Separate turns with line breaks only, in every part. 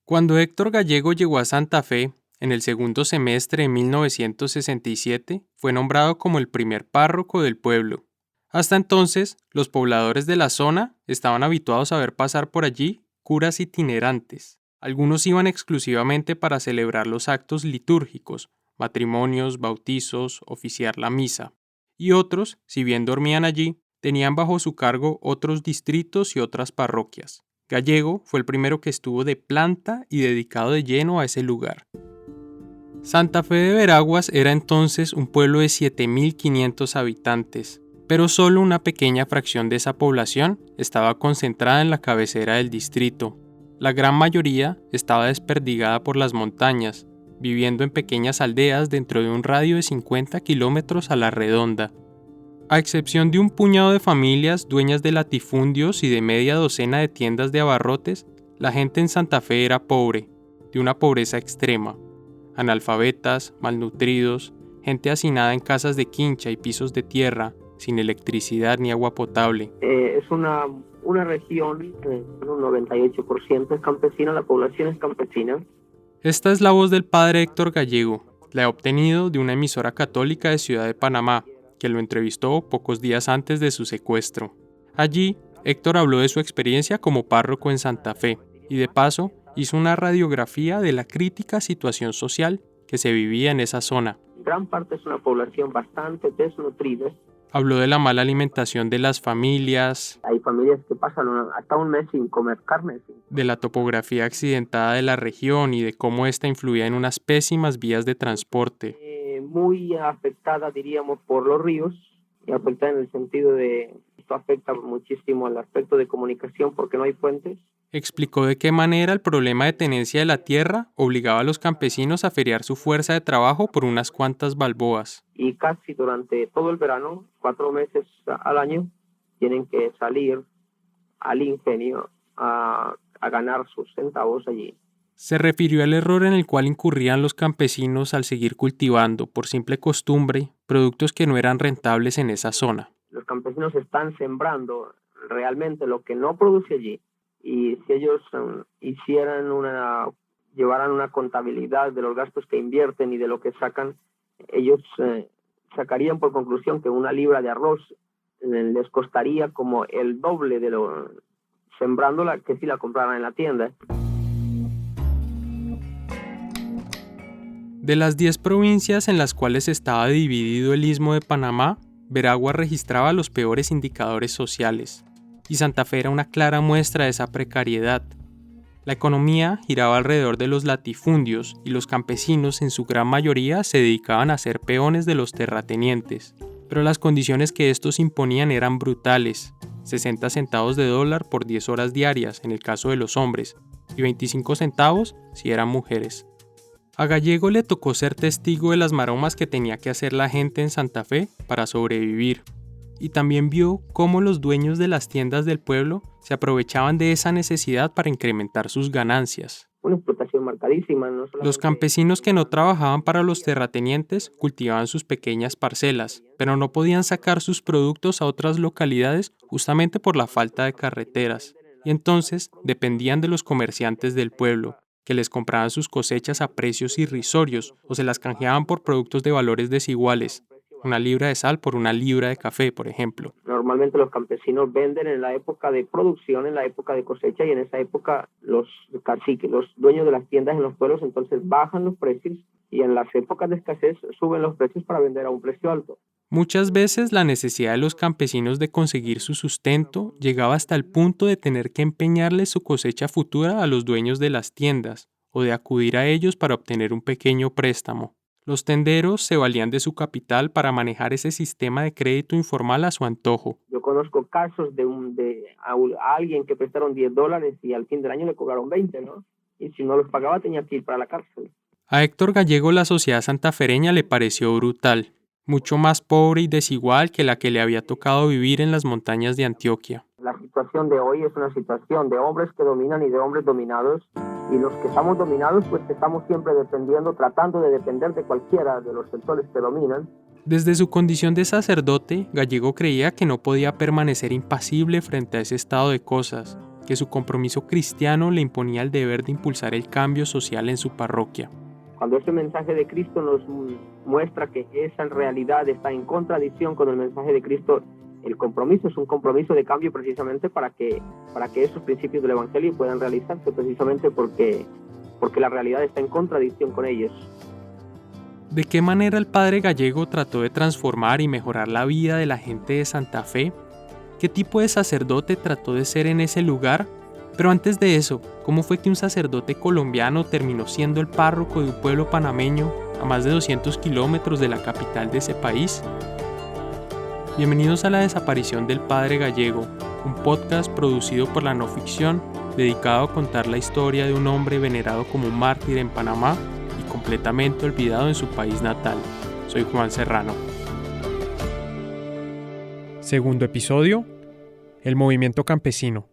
Cuando Héctor Gallego llegó a Santa Fe, en el segundo semestre de 1967, fue nombrado como el primer párroco del pueblo. Hasta entonces, los pobladores de la zona estaban habituados a ver pasar por allí curas itinerantes. Algunos iban exclusivamente para celebrar los actos litúrgicos, matrimonios, bautizos, oficiar la misa. Y otros, si bien dormían allí, tenían bajo su cargo otros distritos y otras parroquias. Gallego fue el primero que estuvo de planta y dedicado de lleno a ese lugar. Santa Fe de Veraguas era entonces un pueblo de 7.500 habitantes, pero solo una pequeña fracción de esa población estaba concentrada en la cabecera del distrito. La gran mayoría estaba desperdigada por las montañas, viviendo en pequeñas aldeas dentro de un radio de 50 kilómetros a la redonda. A excepción de un puñado de familias dueñas de latifundios y de media docena de tiendas de abarrotes, la gente en Santa Fe era pobre, de una pobreza extrema. Analfabetas, malnutridos, gente hacinada en casas de quincha y pisos de tierra, sin electricidad ni agua potable.
Es una región, un 98% es campesina, la población es campesina.
Esta es la voz del padre Héctor Gallego. La he obtenido de una emisora católica de Ciudad de Panamá, que lo entrevistó pocos días antes de su secuestro. Allí, Héctor habló de su experiencia como párroco en Santa Fe y de paso hizo una radiografía de la crítica situación social que se vivía en esa zona.
Gran parte es una población bastante desnutrida.
Habló de la mala alimentación de las familias.
Hay familias que pasan hasta un mes sin comer carne.
De la topografía accidentada de la región y de cómo esta influía en unas pésimas vías de transporte.
Muy afectada, diríamos, por los ríos, y afectada en el sentido de esto afecta muchísimo al aspecto de comunicación porque no hay puentes.
Explicó de qué manera el problema de tenencia de la tierra obligaba a los campesinos a feriar su fuerza de trabajo por unas cuantas balboas.
Y casi durante todo el verano, 4 meses al año, tienen que salir al ingenio a ganar sus centavos allí.
Se refirió al error en el cual incurrían los campesinos al seguir cultivando, por simple costumbre, productos que no eran rentables en esa zona.
Los campesinos están sembrando realmente lo que no produce allí, y si ellos llevaran una contabilidad de los gastos que invierten y de lo que sacan, ellos sacarían por conclusión que una libra de arroz les costaría como el doble de lo sembrándola que si la compraran en la tienda.
De las 10 provincias en las cuales estaba dividido el Istmo de Panamá, Veraguas registraba los peores indicadores sociales, y Santa Fe era una clara muestra de esa precariedad. La economía giraba alrededor de los latifundios y los campesinos en su gran mayoría se dedicaban a ser peones de los terratenientes, pero las condiciones que estos imponían eran brutales: 60 centavos de dólar por 10 horas diarias en el caso de los hombres, y 25 centavos si eran mujeres. A Gallego le tocó ser testigo de las maromas que tenía que hacer la gente en Santa Fe para sobrevivir, y también vio cómo los dueños de las tiendas del pueblo se aprovechaban de esa necesidad para incrementar sus ganancias.
Una explotación marcadísima, ¿no?
Los campesinos que no trabajaban para los terratenientes cultivaban sus pequeñas parcelas, pero no podían sacar sus productos a otras localidades justamente por la falta de carreteras, y entonces dependían de los comerciantes del pueblo, que les compraban sus cosechas a precios irrisorios o se las canjeaban por productos de valores desiguales. Una libra de sal por una libra de café, por ejemplo.
Normalmente los campesinos venden en la época de producción, en la época de cosecha, y en esa época los caciques, los dueños de las tiendas en los pueblos, entonces bajan los precios, y en las épocas de escasez suben los precios para vender a un precio alto.
Muchas veces la necesidad de los campesinos de conseguir su sustento llegaba hasta el punto de tener que empeñarles su cosecha futura a los dueños de las tiendas o de acudir a ellos para obtener un pequeño préstamo. Los tenderos se valían de su capital para manejar ese sistema de crédito informal a su antojo.
Yo conozco casos a alguien que prestaron $10 y al fin del año le cobraron 20, ¿no? Y si no los pagaba tenía que ir para la cárcel.
A Héctor Gallego la sociedad santafereña le pareció brutal, mucho más pobre y desigual que la que le había tocado vivir en las montañas de Antioquia.
La situación de hoy es una situación de hombres que dominan y de hombres dominados, y los que estamos dominados pues estamos siempre tratando de depender de cualquiera de los sectores que dominan.
Desde su condición de sacerdote, Gallego creía que no podía permanecer impasible frente a ese estado de cosas, que su compromiso cristiano le imponía el deber de impulsar el cambio social en su parroquia.
Cuando ese mensaje de Cristo nos muestra que esa realidad está en contradicción con el mensaje de Cristo, el compromiso es un compromiso de cambio precisamente para que esos principios del Evangelio puedan realizarse, precisamente porque la realidad está en contradicción con ellos.
¿De qué manera el padre Gallego trató de transformar y mejorar la vida de la gente de Santa Fe? ¿Qué tipo de sacerdote trató de ser en ese lugar? Pero antes de eso, ¿cómo fue que un sacerdote colombiano terminó siendo el párroco de un pueblo panameño a más de 200 kilómetros de la capital de ese país? Bienvenidos a La Desaparición del Padre Gallego, un podcast producido por la no ficción dedicado a contar la historia de un hombre venerado como un mártir en Panamá y completamente olvidado en su país natal. Soy Juan Serrano. Segundo episodio: el movimiento campesino.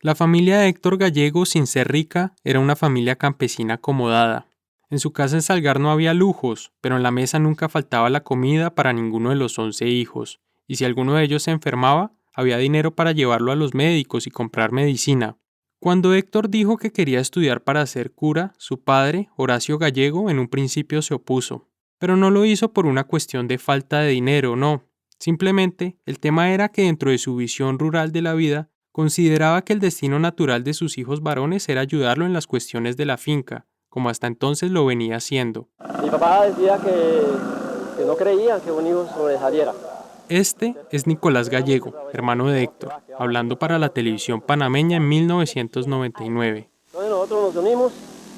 La familia de Héctor Gallego, sin ser rica, era una familia campesina acomodada. En su casa en Salgar no había lujos, pero en la mesa nunca faltaba la comida para ninguno de los 11 hijos, y si alguno de ellos se enfermaba, había dinero para llevarlo a los médicos y comprar medicina. Cuando Héctor dijo que quería estudiar para ser cura, su padre, Horacio Gallego, en un principio se opuso. Pero no lo hizo por una cuestión de falta de dinero, no. Simplemente, el tema era que dentro de su visión rural de la vida, consideraba que el destino natural de sus hijos varones era ayudarlo en las cuestiones de la finca, como hasta entonces lo venía haciendo.
Mi papá decía que no creían que un hijo sobresaliera.
Este es Nicolás Gallego, hermano de Héctor, hablando para la televisión panameña en 1999.
Entonces nosotros nos unimos,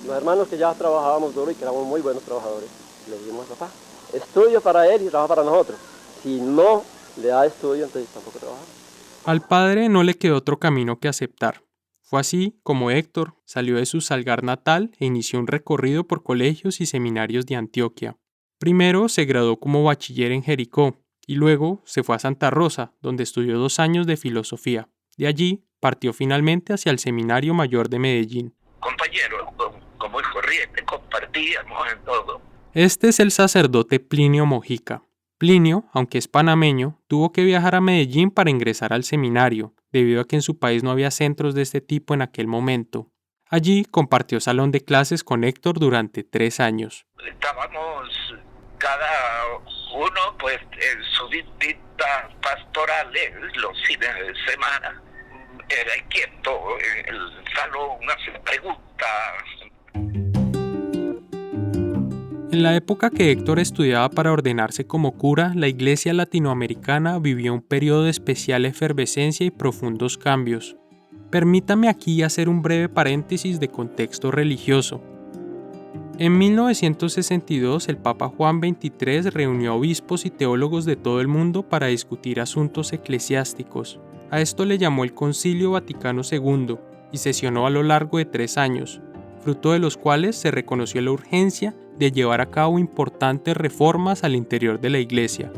los hermanos que ya trabajábamos duro y que éramos muy buenos trabajadores. Le dijimos a papá, estudio para él y trabajo para nosotros. Si no le da estudio, entonces tampoco trabajamos.
Al padre no le quedó otro camino que aceptar. Fue así como Héctor salió de su Salgar natal e inició un recorrido por colegios y seminarios de Antioquia. Primero se graduó como bachiller en Jericó y luego se fue a Santa Rosa, donde estudió 2 años de filosofía. De allí partió finalmente hacia el Seminario Mayor de Medellín.
Compañeros, como el corriente, compartíamos en todo.
Este es el sacerdote Plinio Mojica. Plinio, aunque es panameño, tuvo que viajar a Medellín para ingresar al seminario, debido a que en su país no había centros de este tipo en aquel momento. Allí compartió salón de clases con Héctor durante 3 años.
Estábamos cada uno pues en sus distintas pastorales los fines de semana. Era quieto en el salón, hace preguntas.
En la época que Héctor estudiaba para ordenarse como cura, la iglesia latinoamericana vivió un periodo de especial efervescencia y profundos cambios. Permítame aquí hacer un breve paréntesis de contexto religioso. En 1962, el Papa Juan XXIII reunió a obispos y teólogos de todo el mundo para discutir asuntos eclesiásticos. A esto le llamó el Concilio Vaticano II y sesionó a lo largo de 3 años, fruto de los cuales se reconoció la urgencia de llevar a cabo importantes reformas al interior de la iglesia.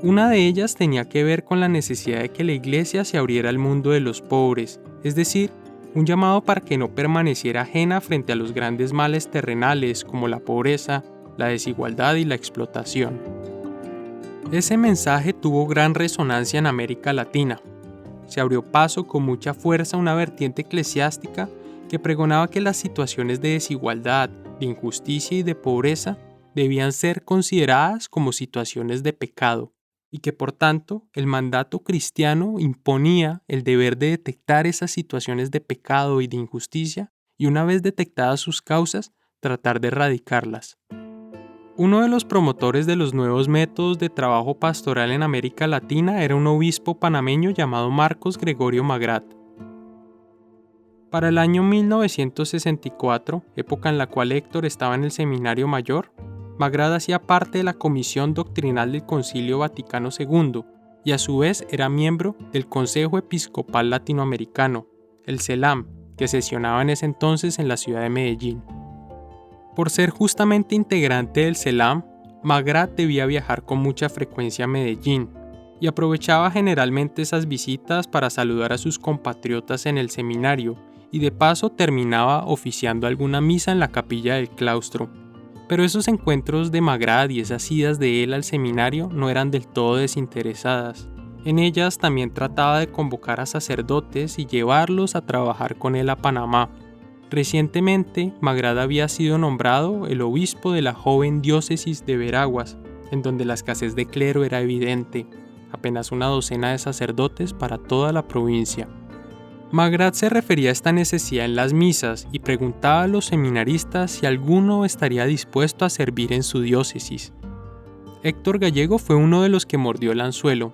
Una de ellas tenía que ver con la necesidad de que la iglesia se abriera al mundo de los pobres, es decir, un llamado para que no permaneciera ajena frente a los grandes males terrenales como la pobreza, la desigualdad y la explotación. Ese mensaje tuvo gran resonancia en América Latina. Se abrió paso con mucha fuerza una vertiente eclesiástica que pregonaba que las situaciones de desigualdad, de injusticia y de pobreza debían ser consideradas como situaciones de pecado y que por tanto el mandato cristiano imponía el deber de detectar esas situaciones de pecado y de injusticia y una vez detectadas sus causas, tratar de erradicarlas. Uno de los promotores de los nuevos métodos de trabajo pastoral en América Latina era un obispo panameño llamado Marcos Gregorio Magrat. Para el año 1964, época en la cual Héctor estaba en el Seminario Mayor, Magrat hacía parte de la Comisión Doctrinal del Concilio Vaticano II y a su vez era miembro del Consejo Episcopal Latinoamericano, el CELAM, que sesionaba en ese entonces en la ciudad de Medellín. Por ser justamente integrante del CELAM, Magrat debía viajar con mucha frecuencia a Medellín y aprovechaba generalmente esas visitas para saludar a sus compatriotas en el seminario y de paso terminaba oficiando alguna misa en la capilla del claustro. Pero esos encuentros de Magrat y esas idas de él al seminario no eran del todo desinteresadas. En ellas también trataba de convocar a sacerdotes y llevarlos a trabajar con él a Panamá. Recientemente, Magrad había sido nombrado el obispo de la joven diócesis de Veraguas, en donde la escasez de clero era evidente, apenas una docena de sacerdotes para toda la provincia. Magrad se refería a esta necesidad en las misas y preguntaba a los seminaristas si alguno estaría dispuesto a servir en su diócesis. Héctor Gallego fue uno de los que mordió el anzuelo.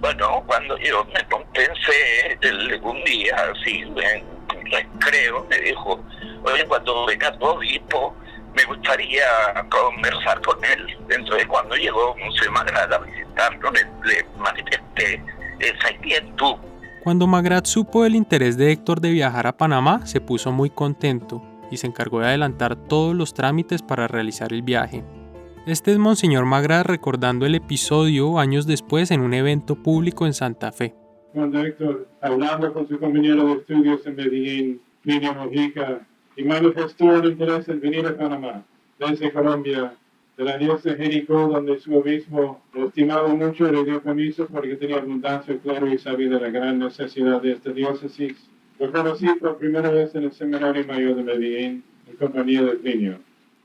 Bueno, cuando yo me compensé un día, así, en recreo, me dijo, oye, cuando venga tu obispo, me gustaría conversar con él. Entonces, cuando llegó Monseñor Magrad a visitarlo, le manifesté esa inquietud.
Cuando Magrad supo del interés de Héctor de viajar a Panamá, se puso muy contento y se encargó de adelantar todos los trámites para realizar el viaje. Este es Monseñor Magrad recordando el episodio años después en un evento público en Santa Fe.
Cuando Héctor, hablando con su compañero de estudios en Medellín, Plinio Mojica, y manifestó el interés en venir a Panamá, desde Colombia, de la diócesis de Jericó, donde su obispo lo estimaba mucho y le dio permiso porque tenía abundancia de clero y sabía de la gran necesidad de esta diócesis. Lo conocí por primera vez en el Seminario Mayor de Medellín, en compañía de Plinio.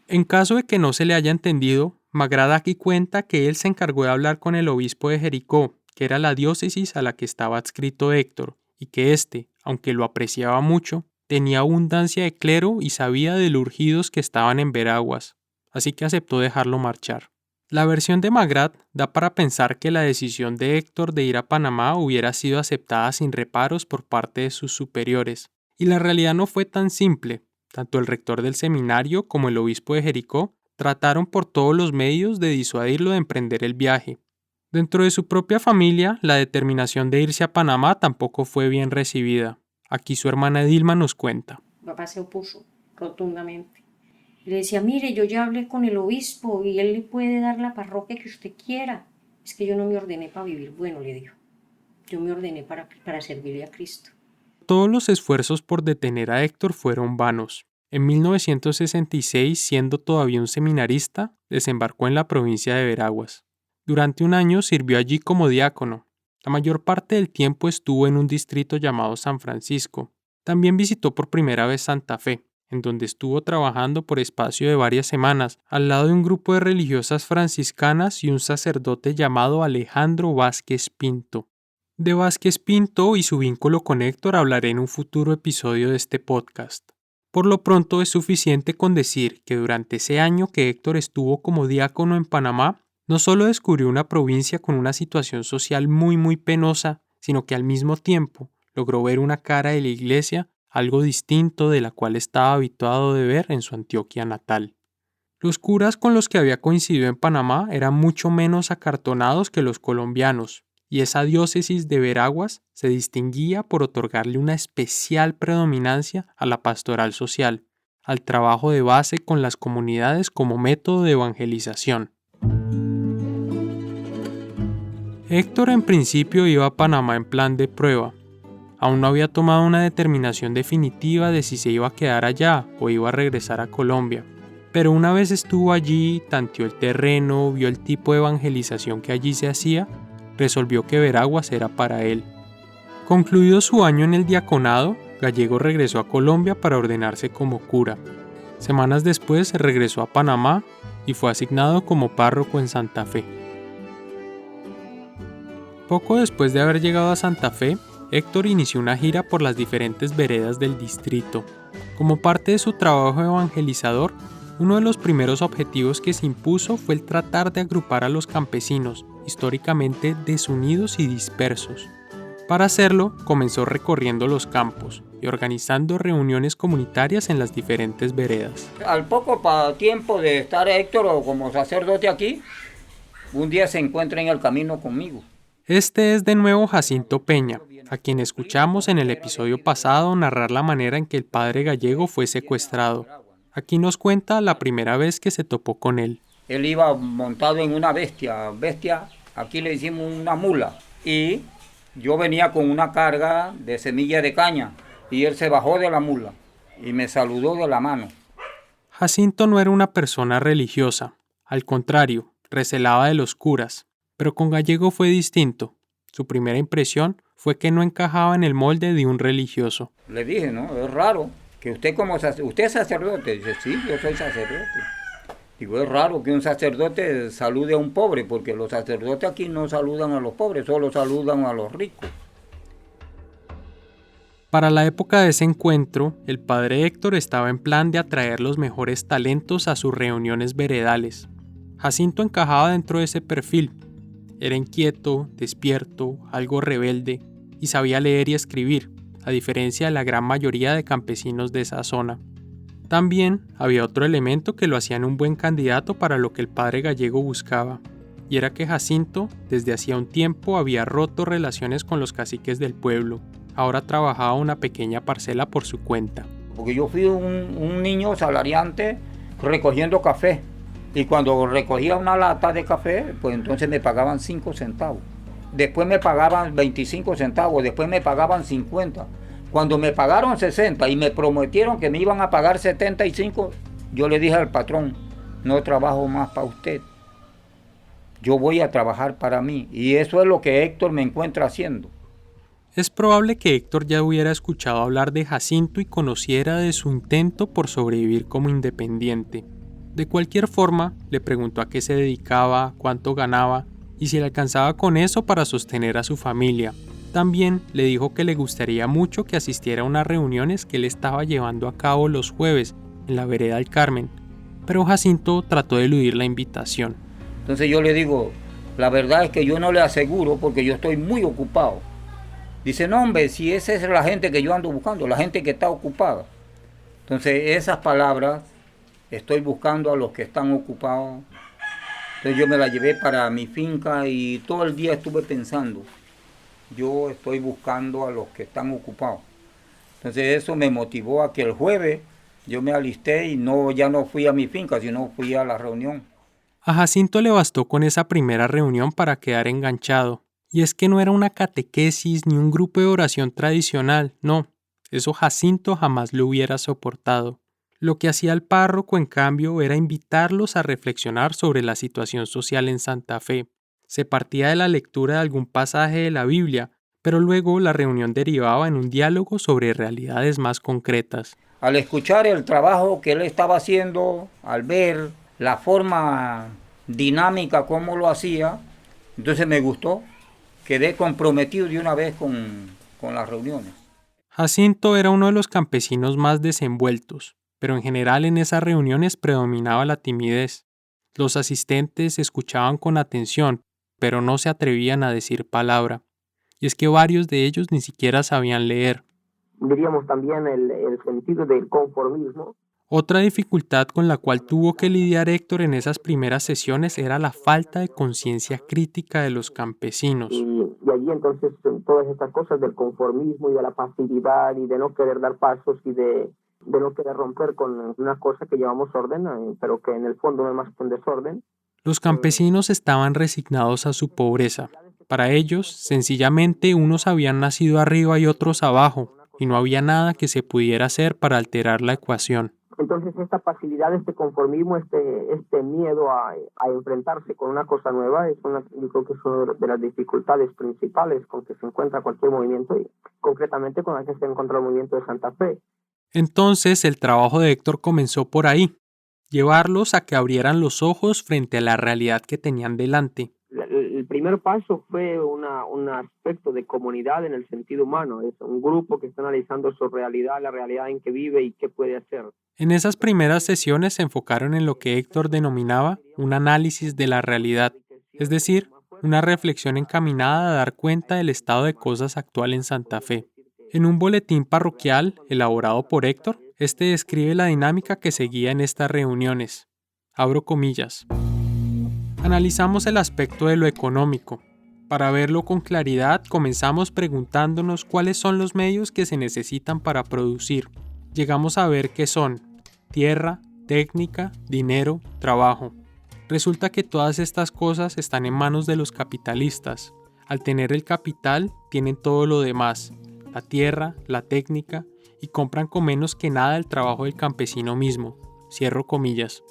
En caso de que no se le haya entendido, Magrad aquí cuenta que él se encargó de hablar con el obispo de Jericó, que era la diócesis a la que estaba adscrito Héctor, y que éste, aunque lo apreciaba mucho, tenía abundancia de clero y sabía de los urgidos que estaban en Veraguas, así que aceptó dejarlo marchar. La versión de Magrad da para pensar que la decisión de Héctor de ir a Panamá hubiera sido aceptada sin reparos por parte de sus superiores, y la realidad no fue tan simple. Tanto el rector del seminario como el obispo de Jericó trataron por todos los medios de disuadirlo de emprender el viaje. Dentro de su propia familia, la determinación de irse a Panamá tampoco fue bien recibida. Aquí su hermana Dilma nos cuenta.
Mi papá se opuso rotundamente. Y le decía, mire, yo ya hablé con el obispo y él le puede dar la parroquia que usted quiera. Es que yo no me ordené para vivir bueno, le dijo. Yo me ordené para servirle a Cristo.
Todos los esfuerzos por detener a Héctor fueron vanos. En 1966, siendo todavía un seminarista, desembarcó en la provincia de Veraguas. Durante un año sirvió allí como diácono. La mayor parte del tiempo estuvo en un distrito llamado San Francisco. También visitó por primera vez Santa Fe, en donde estuvo trabajando por espacio de varias semanas, al lado de un grupo de religiosas franciscanas y un sacerdote llamado Alejandro Vázquez Pinto. De Vázquez Pinto y su vínculo con Héctor hablaré en un futuro episodio de este podcast. Por lo pronto es suficiente con decir que durante ese año que Héctor estuvo como diácono en Panamá, no solo descubrió una provincia con una situación social muy penosa, sino que al mismo tiempo logró ver una cara de la iglesia algo distinto de la cual estaba habituado de ver en su Antioquia natal. Los curas con los que había coincidido en Panamá eran mucho menos acartonados que los colombianos, y esa diócesis de Veraguas se distinguía por otorgarle una especial predominancia a la pastoral social, al trabajo de base con las comunidades como método de evangelización. Héctor en principio iba a Panamá en plan de prueba. Aún no había tomado una determinación definitiva de si se iba a quedar allá o iba a regresar a Colombia. Pero una vez estuvo allí, tanteó el terreno, vio el tipo de evangelización que allí se hacía, resolvió que Veraguas era para él. Concluido su año en el diaconado, Gallego regresó a Colombia para ordenarse como cura. Semanas después regresó a Panamá y fue asignado como párroco en Santa Fe. Poco después de haber llegado a Santa Fe, Héctor inició una gira por las diferentes veredas del distrito. Como parte de su trabajo evangelizador, uno de los primeros objetivos que se impuso fue el tratar de agrupar a los campesinos, históricamente desunidos y dispersos. Para hacerlo, comenzó recorriendo los campos y organizando reuniones comunitarias en las diferentes veredas.
Al poco tiempo de estar Héctor como sacerdote aquí, un día se encuentra en el camino conmigo.
Este es de nuevo Jacinto Peña, a quien escuchamos en el episodio pasado narrar la manera en que el padre Gallego fue secuestrado. Aquí nos cuenta la primera vez que se topó con él.
Él iba montado en una bestia, aquí le decimos una mula, y yo venía con una carga de semilla de caña, y él se bajó de la mula y me saludó de la mano.
Jacinto no era una persona religiosa, al contrario, recelaba de los curas, pero con Gallego fue distinto. Su primera impresión fue que no encajaba en el molde de un religioso.
Le dije, no, es raro que usted usted es sacerdote. Dice, sí, yo soy sacerdote. Digo, es raro que un sacerdote salude a un pobre, porque los sacerdotes aquí no saludan a los pobres, solo saludan a los ricos.
Para la época de ese encuentro, el padre Héctor estaba en plan de atraer los mejores talentos a sus reuniones veredales. Jacinto encajaba dentro de ese perfil. Era inquieto, despierto, algo rebelde y sabía leer y escribir, a diferencia de la gran mayoría de campesinos de esa zona. También había otro elemento que lo hacía un buen candidato para lo que el padre gallego buscaba, y era que Jacinto, desde hacía un tiempo, había roto relaciones con los caciques del pueblo. Ahora trabajaba una pequeña parcela por su cuenta.
Porque yo fui un niño salariante recogiendo café. Y cuando recogía una lata de café, pues entonces me pagaban 5 centavos. Después me pagaban 25 centavos, después me pagaban 50. Cuando me pagaron 60 y me prometieron que me iban a pagar 75, yo le dije al patrón, no trabajo más para usted. Yo voy a trabajar para mí. Y eso es lo que Héctor me encuentra haciendo.
Es probable que Héctor ya hubiera escuchado hablar de Jacinto y conociera de su intento por sobrevivir como independiente. De cualquier forma, le preguntó a qué se dedicaba, cuánto ganaba y si le alcanzaba con eso para sostener a su familia. También le dijo que le gustaría mucho que asistiera a unas reuniones que él estaba llevando a cabo los jueves en la vereda del Carmen, pero Jacinto trató de eludir la invitación.
Entonces yo le digo, la verdad es que yo no le aseguro porque yo estoy muy ocupado. Dice, no hombre, si esa es la gente que yo ando buscando, la gente que está ocupada. Entonces esas palabras, estoy buscando a los que están ocupados. Entonces yo me la llevé para mi finca y todo el día estuve pensando, yo estoy buscando a los que están ocupados. Entonces eso me motivó a que el jueves yo me alisté y ya no fui a mi finca, sino fui a la reunión.
A Jacinto le bastó con esa primera reunión para quedar enganchado. Y es que no era una catequesis ni un grupo de oración tradicional, no, eso Jacinto jamás lo hubiera soportado. Lo que hacía el párroco, en cambio, era invitarlos a reflexionar sobre la situación social en Santa Fe. Se partía de la lectura de algún pasaje de la Biblia, pero luego la reunión derivaba en un diálogo sobre realidades más concretas.
Al escuchar el trabajo que él estaba haciendo, al ver la forma dinámica como lo hacía, entonces me gustó. Quedé comprometido de una vez con las reuniones.
Jacinto era uno de los campesinos más desenvueltos, pero en general en esas reuniones predominaba la timidez. Los asistentes escuchaban con atención, pero no se atrevían a decir palabra. Y es que varios de ellos ni siquiera sabían leer.
Diríamos también el sentido del conformismo.
Otra dificultad con la cual tuvo que lidiar Héctor en esas primeras sesiones era la falta de conciencia crítica de los campesinos.
Y allí entonces todas estas cosas del conformismo y de la pasividad y de no querer dar pasos y de no querer romper con una cosa que llamamos orden, pero que en el fondo no es más que un desorden.
Los campesinos estaban resignados a su pobreza. Para ellos, sencillamente unos habían nacido arriba y otros abajo, y no había nada que se pudiera hacer para alterar la ecuación.
Entonces esta pasividad, este conformismo, este miedo a enfrentarse con una cosa nueva, yo creo que es una de las dificultades principales con que se encuentra cualquier movimiento y concretamente con la que se encontró el movimiento de Santa Fe.
Entonces el trabajo de Héctor comenzó por ahí, llevarlos a que abrieran los ojos frente a la realidad que tenían delante.
El primer paso fue un aspecto de comunidad en el sentido humano, es un grupo que está analizando su realidad, la realidad en que vive y qué puede hacer.
En esas primeras sesiones se enfocaron en lo que Héctor denominaba un análisis de la realidad, es decir, una reflexión encaminada a dar cuenta del estado de cosas actual en Santa Fe. En un boletín parroquial elaborado por Héctor, este describe la dinámica que seguía en estas reuniones. Abro comillas. Analizamos el aspecto de lo económico. Para verlo con claridad, comenzamos preguntándonos cuáles son los medios que se necesitan para producir. Llegamos a ver qué son tierra, técnica, dinero, trabajo. Resulta que todas estas cosas están en manos de los capitalistas. Al tener el capital, tienen todo lo demás, la tierra, la técnica, y compran con menos que nada el trabajo del campesino mismo. Cierro comillas.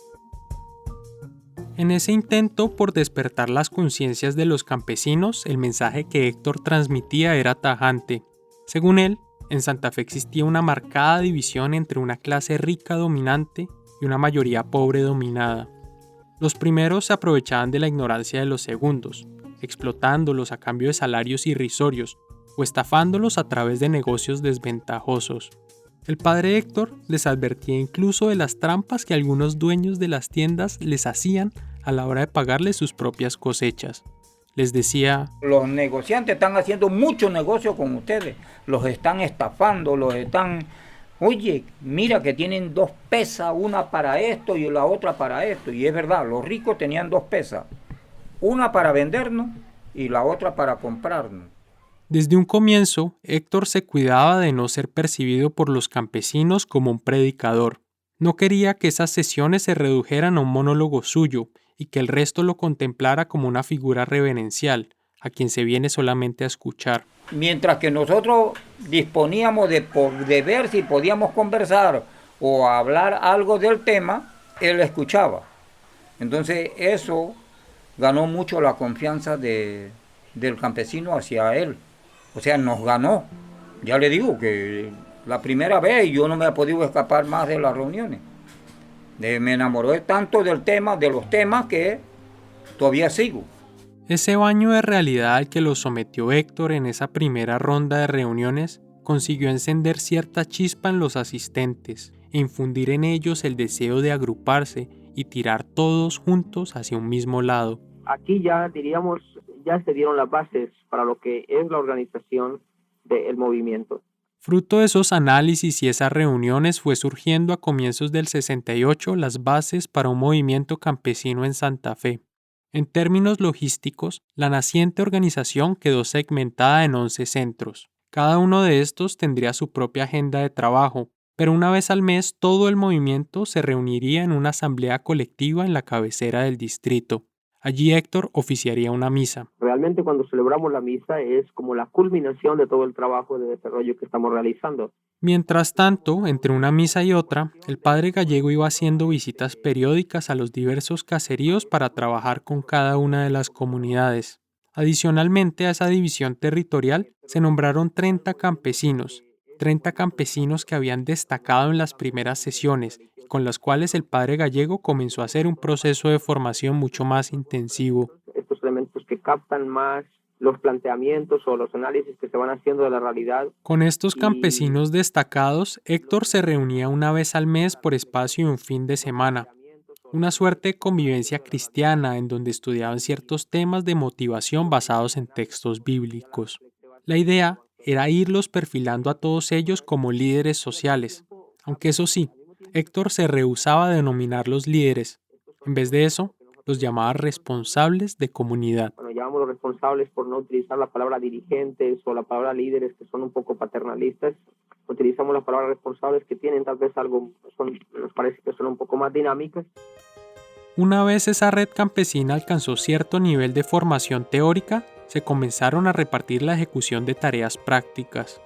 En ese intento por despertar las conciencias de los campesinos, el mensaje que Héctor transmitía era tajante. Según él, en Santa Fe existía una marcada división entre una clase rica dominante y una mayoría pobre dominada. Los primeros se aprovechaban de la ignorancia de los segundos, explotándolos a cambio de salarios irrisorios o estafándolos a través de negocios desventajosos. El padre Héctor les advertía incluso de las trampas que algunos dueños de las tiendas les hacían a la hora de pagarles sus propias cosechas. Les decía:
los negociantes están haciendo mucho negocio con ustedes, los están estafando, oye, mira que tienen 2 pesas, una para esto y la otra para esto. Y es verdad, los ricos tenían 2 pesas, una para vendernos y la otra para comprarnos.
Desde un comienzo, Héctor se cuidaba de no ser percibido por los campesinos como un predicador. No quería que esas sesiones se redujeran a un monólogo suyo y que el resto lo contemplara como una figura reverencial, a quien se viene solamente a escuchar.
Mientras que nosotros disponíamos de ver si podíamos conversar o hablar algo del tema, él escuchaba. Entonces eso ganó mucho la confianza del campesino hacia él. O sea, nos ganó. Ya le digo que la primera vez yo no me he podido escapar más de las reuniones. Me enamoré tanto del tema, de los temas, que todavía sigo.
Ese baño de realidad al que lo sometió Héctor en esa primera ronda de reuniones consiguió encender cierta chispa en los asistentes e infundir en ellos el deseo de agruparse y tirar todos juntos hacia un mismo lado.
Aquí ya diríamos, ya se dieron las bases para lo que es la organización del movimiento.
Fruto de esos análisis y esas reuniones fue surgiendo a comienzos del 68 las bases para un movimiento campesino en Santa Fe. En términos logísticos, la naciente organización quedó segmentada en 11 centros. Cada uno de estos tendría su propia agenda de trabajo, pero una vez al mes todo el movimiento se reuniría en una asamblea colectiva en la cabecera del distrito. Allí Héctor oficiaría una misa.
Realmente cuando celebramos la misa es como la culminación de todo el trabajo de desarrollo que estamos realizando.
Mientras tanto, entre una misa y otra, el padre Gallego iba haciendo visitas periódicas a los diversos caseríos para trabajar con cada una de las comunidades. Adicionalmente a esa división territorial, se nombraron 30 campesinos que habían destacado en las primeras sesiones, y con las cuales el padre Gallego comenzó a hacer un proceso de formación mucho más intensivo.
Estos elementos que captan más los planteamientos o los análisis que se van haciendo de la realidad.
Con estos campesinos destacados, Héctor se reunía una vez al mes por espacio de un fin de semana. Una suerte de convivencia cristiana en donde estudiaban ciertos temas de motivación basados en textos bíblicos. La idea era irlos perfilando a todos ellos como líderes sociales, aunque eso sí, Héctor se rehusaba a denominarlos líderes. En vez de eso, los llamaba responsables de comunidad.
Bueno, llamamos responsables por no utilizar la palabra dirigentes o la palabra líderes, que son un poco paternalistas. Utilizamos las palabras responsables, que tienen tal vez algo, nos parece que son un poco más dinámicas.
Una vez esa red campesina alcanzó cierto nivel de formación teórica, se comenzaron a repartir la ejecución de tareas prácticas.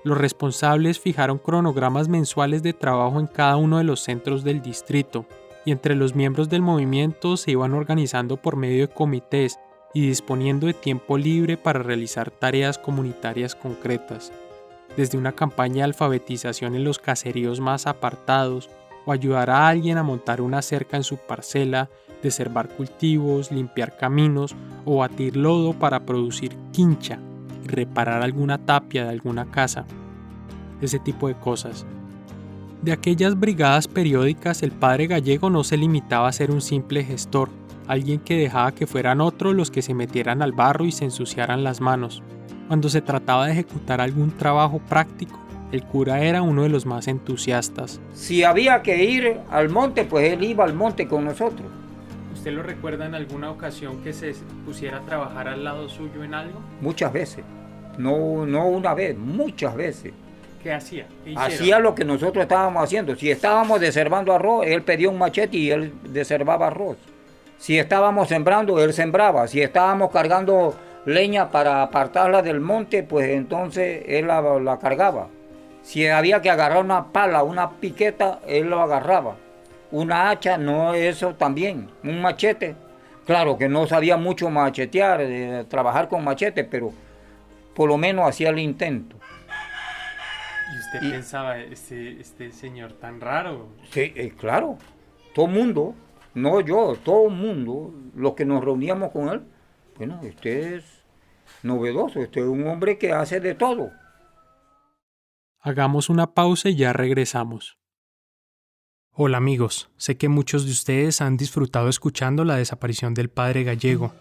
Los responsables fijaron cronogramas mensuales de trabajo en cada uno de los centros del distrito, y entre los miembros del movimiento se iban organizando por medio de comités y disponiendo de tiempo libre para realizar tareas comunitarias concretas, desde una campaña de alfabetización en los caseríos más apartados, o ayudar a alguien a montar una cerca en su parcela, desherbar cultivos, limpiar caminos o batir lodo para producir quincha y reparar alguna tapia de alguna casa. Ese tipo de cosas. De aquellas brigadas periódicas, el padre Gallego no se limitaba a ser un simple gestor, alguien que dejaba que fueran otros los que se metieran al barro y se ensuciaran las manos. Cuando se trataba de ejecutar algún trabajo práctico, el cura era uno de los más entusiastas.
Si había que ir al monte, pues él iba al monte con nosotros.
¿Usted lo recuerda en alguna ocasión que se pusiera a trabajar al lado suyo en algo?
Muchas veces. No una vez, muchas veces.
¿Qué hacía?
Hacía lo que nosotros estábamos haciendo. Si estábamos deshervando arroz, él pedía un machete y él deshervaba arroz. Si estábamos sembrando, él sembraba. Si estábamos cargando leña para apartarla del monte, pues entonces él la cargaba. Si había que agarrar una pala, una piqueta, él lo agarraba. una hacha, no, eso también, un machete. Claro que no sabía mucho machetear, trabajar con machete, pero por lo menos hacía el intento.
¿Y usted pensaba, este señor tan raro?
Sí, claro, todo el mundo, no yo, todo el mundo, los que nos reuníamos con él, bueno, este es novedoso, este es un hombre que hace de todo.
Hagamos una pausa y ya regresamos. Hola amigos, sé que muchos de ustedes han disfrutado escuchando la desaparición del padre Gallego.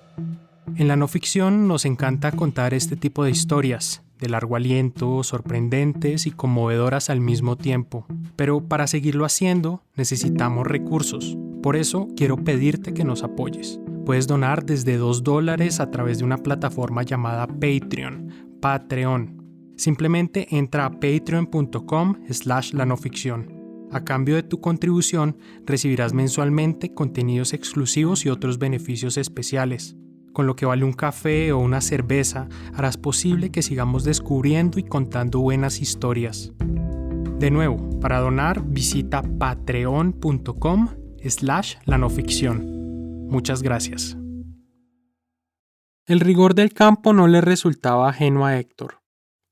En la no ficción nos encanta contar este tipo de historias, de largo aliento, sorprendentes y conmovedoras al mismo tiempo. Pero para seguirlo haciendo necesitamos recursos. Por eso quiero pedirte que nos apoyes. Puedes donar desde $2 a través de una plataforma llamada Patreon. Simplemente entra a patreon.com/lanoficción. A cambio de tu contribución, recibirás mensualmente contenidos exclusivos y otros beneficios especiales. Con lo que vale un café o una cerveza, harás posible que sigamos descubriendo y contando buenas historias. De nuevo, para donar, visita patreon.com/lanoficción. Muchas gracias. El rigor del campo no le resultaba ajeno a Héctor.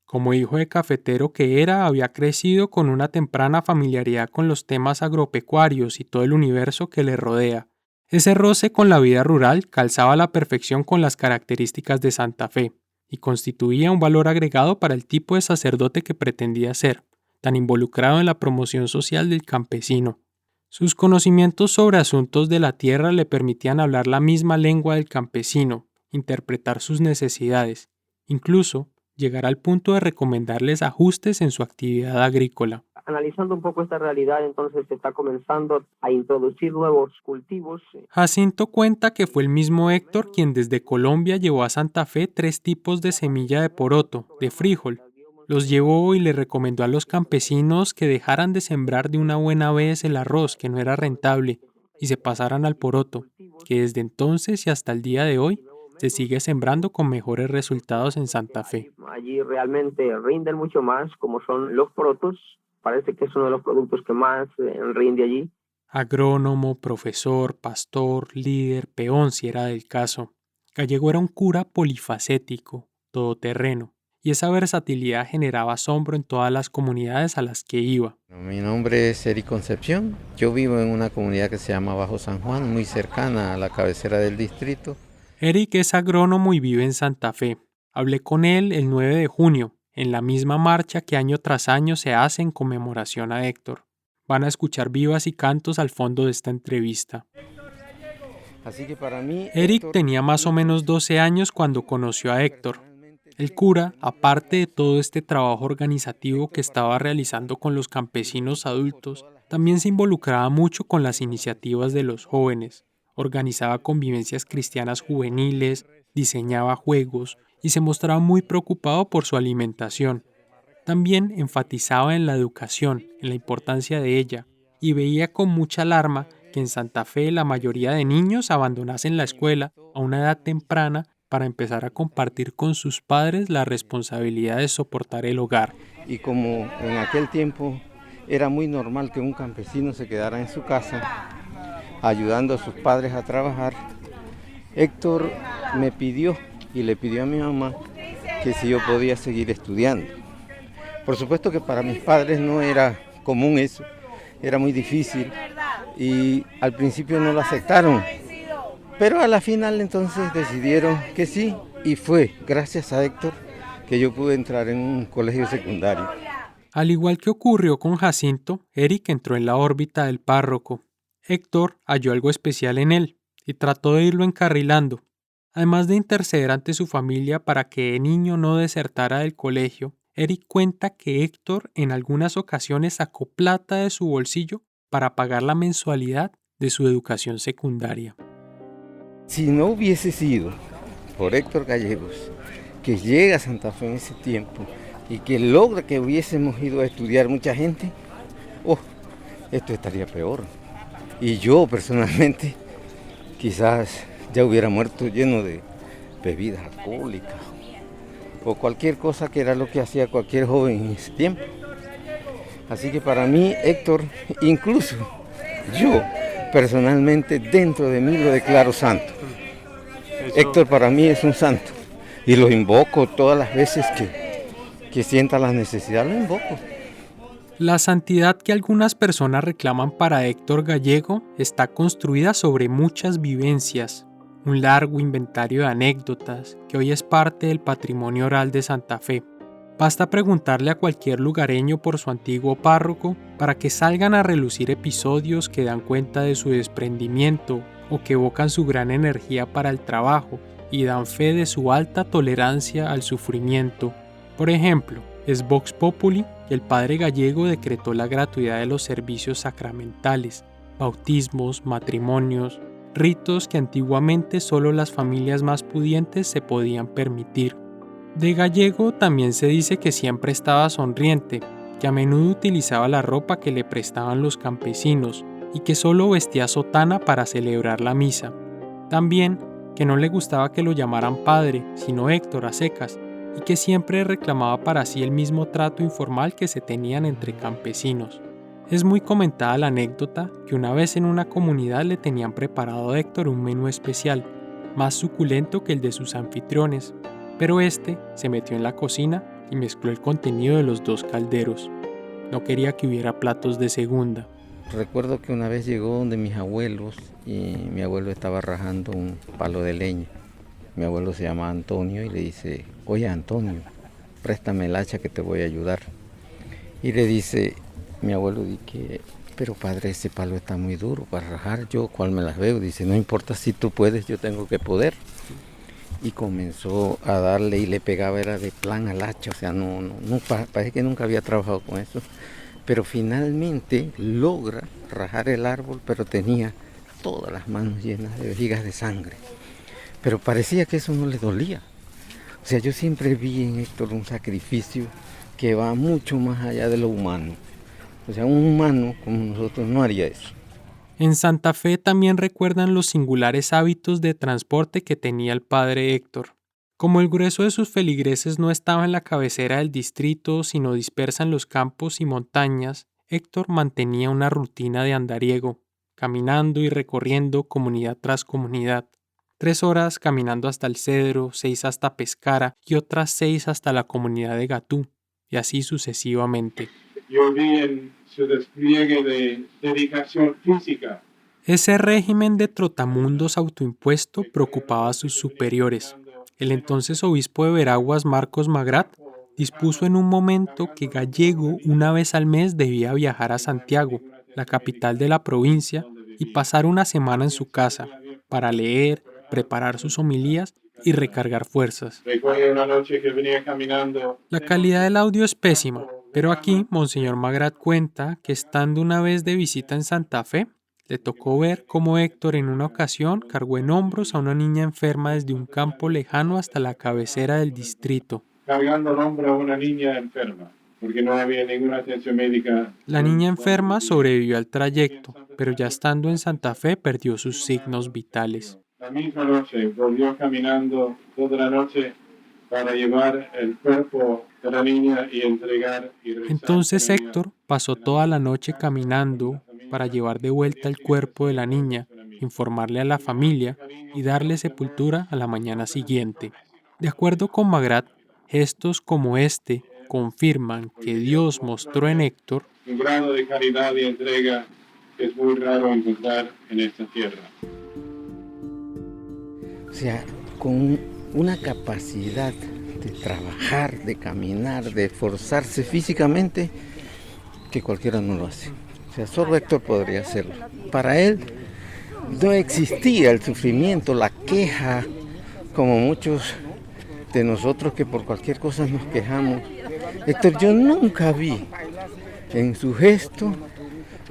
Como hijo de cafetero que era, había crecido con una temprana familiaridad con los temas agropecuarios y todo el universo que le rodea. Ese roce con la vida rural calzaba a la perfección con las características de Santa Fe y constituía un valor agregado para el tipo de sacerdote que pretendía ser, tan involucrado en la promoción social del campesino. Sus conocimientos sobre asuntos de la tierra le permitían hablar la misma lengua del campesino, interpretar sus necesidades, incluso llegar al punto de recomendarles ajustes en su actividad agrícola.
Analizando un poco esta realidad, entonces se está comenzando a introducir nuevos cultivos.
Jacinto cuenta que fue el mismo Héctor quien desde Colombia llevó a Santa Fe 3 tipos de semilla de poroto, de frijol. Los llevó y le recomendó a los campesinos que dejaran de sembrar de una buena vez el arroz, que no era rentable, y se pasaran al poroto, que desde entonces y hasta el día de hoy se sigue sembrando con mejores resultados en Santa Fe.
Allí realmente rinden mucho más, como son los porotos. Parece que es uno de los productos que más rinde allí.
Agrónomo, profesor, pastor, líder, peón si era del caso. Gallego era un cura polifacético, todoterreno, y esa versatilidad generaba asombro en todas las comunidades a las que iba.
Mi nombre es Eric Concepción. Yo vivo en una comunidad que se llama Bajo San Juan, muy cercana a la cabecera del distrito.
Eric es agrónomo y vive en Santa Fe. Hablé con él el 9 de junio, en la misma marcha que año tras año se hace en conmemoración a Héctor. Van a escuchar vivas y cantos al fondo de esta entrevista.
Así que para mí,
Eric tenía más o menos 12 años cuando conoció a Héctor. El cura, aparte de todo este trabajo organizativo que estaba realizando con los campesinos adultos, también se involucraba mucho con las iniciativas de los jóvenes. Organizaba convivencias cristianas juveniles, diseñaba juegos y se mostraba muy preocupado por su alimentación. También enfatizaba en la educación, en la importancia de ella, y veía con mucha alarma que en Santa Fe la mayoría de niños abandonasen la escuela a una edad temprana para empezar a compartir con sus padres la responsabilidad de soportar el hogar.
Y como en aquel tiempo era muy normal que un campesino se quedara en su casa ayudando a sus padres a trabajar, Héctor me pidió y le pidió a mi mamá que si yo podía seguir estudiando. Por supuesto que para mis padres no era común eso, era muy difícil y al principio no lo aceptaron, pero a la final entonces decidieron que sí y fue gracias a Héctor que yo pude entrar en un colegio secundario.
Al igual que ocurrió con Jacinto, Eric entró en la órbita del párroco. Héctor halló algo especial en él y trató de irlo encarrilando. Además de interceder ante su familia para que el niño no desertara del colegio, Eric cuenta que Héctor en algunas ocasiones sacó plata de su bolsillo para pagar la mensualidad de su educación secundaria.
Si no hubiese sido por Héctor Gallegos, que llega a Santa Fe en ese tiempo y que logra que hubiésemos ido a estudiar mucha gente, esto estaría peor. Y yo personalmente quizás ya hubiera muerto lleno de bebidas alcohólicas o cualquier cosa que era lo que hacía cualquier joven en ese tiempo. Así que para mí Héctor incluso Yo, personalmente, dentro de mí lo declaro santo. Héctor para mí es un santo y lo invoco todas las veces que sienta la necesidad, lo invoco.
La santidad que algunas personas reclaman para Héctor Gallego está construida sobre muchas vivencias, un largo inventario de anécdotas que hoy es parte del patrimonio oral de Santa Fe. Basta preguntarle a cualquier lugareño por su antiguo párroco para que salgan a relucir episodios que dan cuenta de su desprendimiento o que evocan su gran energía para el trabajo y dan fe de su alta tolerancia al sufrimiento. Por ejemplo, es Vox Populi que el padre Gallego decretó la gratuidad de los servicios sacramentales, bautismos, matrimonios, ritos que antiguamente solo las familias más pudientes se podían permitir. De Gallego también se dice que siempre estaba sonriente, que a menudo utilizaba la ropa que le prestaban los campesinos y que solo vestía sotana para celebrar la misa. También que no le gustaba que lo llamaran padre, sino Héctor a secas, y que siempre reclamaba para sí el mismo trato informal que se tenían entre campesinos. Es muy comentada la anécdota que una vez en una comunidad le tenían preparado a Héctor un menú especial, más suculento que el de sus anfitriones, pero este se metió en la cocina y mezcló el contenido de los dos calderos. No quería que hubiera platos de segunda.
Recuerdo que una vez llegó donde mis abuelos y mi abuelo estaba rajando un palo de leña. Mi abuelo se llama Antonio y le dice, oye Antonio, préstame el hacha que te voy a ayudar. Y le dice mi abuelo, pero padre, ese palo está muy duro para rajar, yo cuál me las veo. Dice, no importa si tú puedes, yo tengo que poder. Y comenzó a darle y le pegaba, era de plan al hacha, o sea, no parece que nunca había trabajado con eso. Pero finalmente logra rajar el árbol, pero tenía todas las manos llenas de vejigas de sangre. Pero parecía que eso no le dolía. O sea, yo siempre vi en Héctor un sacrificio que va mucho más allá de lo humano. O sea, un humano como nosotros no haría eso.
En Santa Fe también recuerdan los singulares hábitos de transporte que tenía el padre Héctor. Como el grueso de sus feligreses no estaba en la cabecera del distrito, sino dispersa en los campos y montañas, Héctor mantenía una rutina de andariego, caminando y recorriendo comunidad tras comunidad. 3 horas caminando hasta el Cedro, 6 hasta Pescara y otras 6 hasta la comunidad de Gatú, y así sucesivamente.
Yo vi en su despliegue de dedicación física.
Ese régimen de trotamundos autoimpuesto preocupaba a sus superiores. El entonces obispo de Veraguas, Marcos Magrat, dispuso en un momento que Gallego una vez al mes debía viajar a Santiago, la capital de la provincia, y pasar una semana en su casa, para leer, preparar sus homilías y recargar fuerzas.
Recuerdo una noche que venía caminando.
La calidad del audio es pésima, pero aquí Monseñor Magrat cuenta que estando una vez de visita en Santa Fe, le tocó ver cómo Héctor en una ocasión cargó en hombros a una niña enferma desde un campo lejano hasta la cabecera del distrito.
Cargando el hombro a una niña enferma, porque no había ninguna atención médica.
La niña enferma sobrevivió al trayecto, pero ya estando en Santa Fe perdió sus signos vitales.
La misma noche volvió caminando toda la noche para llevar el cuerpo de la niña y entregar y rezar.
Entonces Héctor pasó toda la noche caminando para llevar de vuelta el cuerpo de la niña, informarle a la familia y darle sepultura a la mañana siguiente. De acuerdo con Magrat, gestos como este confirman que Dios mostró en Héctor
un grado de caridad y entrega que es muy raro encontrar en esta tierra.
O sea, con una capacidad de trabajar, de caminar, de esforzarse físicamente, que cualquiera no lo hace. O sea, solo Héctor podría hacerlo. Para él no existía el sufrimiento, la queja, como muchos de nosotros que por cualquier cosa nos quejamos. Héctor, yo nunca vi en su gesto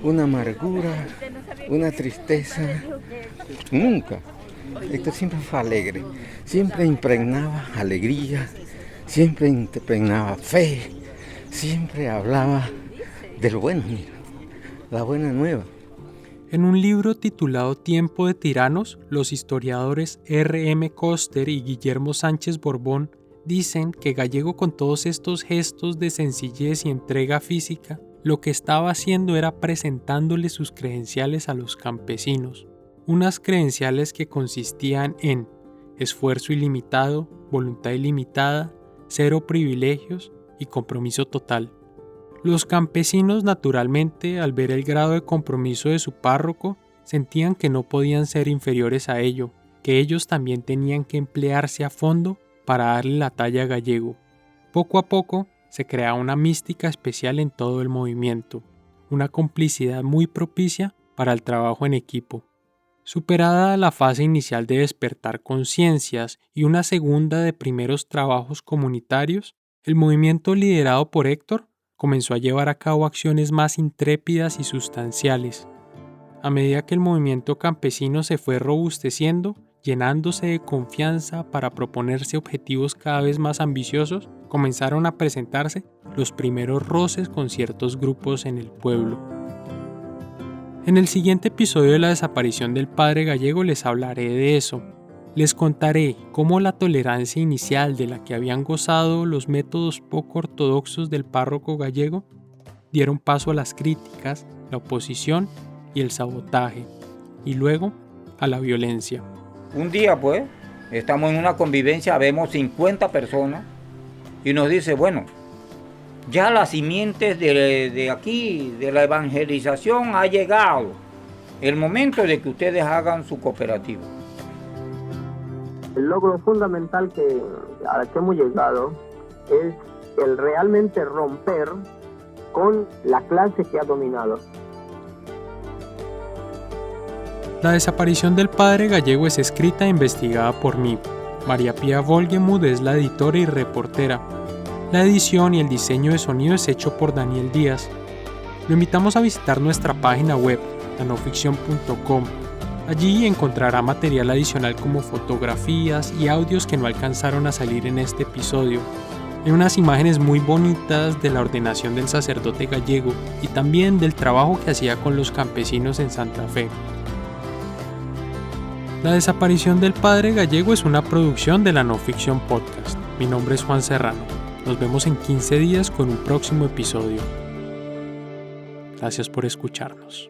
una amargura, una tristeza, nunca. Héctor siempre fue alegre, siempre impregnaba alegría, siempre impregnaba fe, siempre hablaba del bueno, la buena nueva.
En un libro titulado Tiempo de Tiranos, los historiadores R.M. Coster y Guillermo Sánchez Borbón dicen que Gallego, con todos estos gestos de sencillez y entrega física, lo que estaba haciendo era presentándole sus credenciales a los campesinos, unas credenciales que consistían en esfuerzo ilimitado, voluntad ilimitada, 0 privilegios y compromiso total. Los campesinos, naturalmente, al ver el grado de compromiso de su párroco, sentían que no podían ser inferiores a ello, que ellos también tenían que emplearse a fondo para darle la talla a Gallego. Poco a poco se crea una mística especial en todo el movimiento, una complicidad muy propicia para el trabajo en equipo. Superada la fase inicial de despertar conciencias y una segunda de primeros trabajos comunitarios, el movimiento liderado por Héctor comenzó a llevar a cabo acciones más intrépidas y sustanciales. A medida que el movimiento campesino se fue robusteciendo, llenándose de confianza para proponerse objetivos cada vez más ambiciosos, comenzaron a presentarse los primeros roces con ciertos grupos en el pueblo. En el siguiente episodio de la desaparición del padre Gallego les hablaré de eso. Les contaré cómo la tolerancia inicial de la que habían gozado los métodos poco ortodoxos del párroco Gallego dieron paso a las críticas, la oposición y el sabotaje, y luego a la violencia.
Un día pues, estamos en una convivencia, vemos 50 personas y nos dice, bueno, ya las simientes de aquí, de la evangelización ha llegado. El momento de que ustedes hagan su cooperativa.
El logro fundamental al que hemos llegado es el realmente romper con la clase que ha dominado.
La desaparición del padre Gallego es escrita e investigada por mí. María Pía Volgemuth es la editora y reportera. La edición y el diseño de sonido es hecho por Daniel Díaz. Lo invitamos a visitar nuestra página web, lanoficción.com. Allí encontrará material adicional como fotografías y audios que no alcanzaron a salir en este episodio. Hay unas imágenes muy bonitas de la ordenación del sacerdote Gallego y también del trabajo que hacía con los campesinos en Santa Fe. La desaparición del padre Gallego es una producción de la No Ficción Podcast. Mi nombre es Juan Serrano. Nos vemos en 15 días con un próximo episodio. Gracias por escucharnos.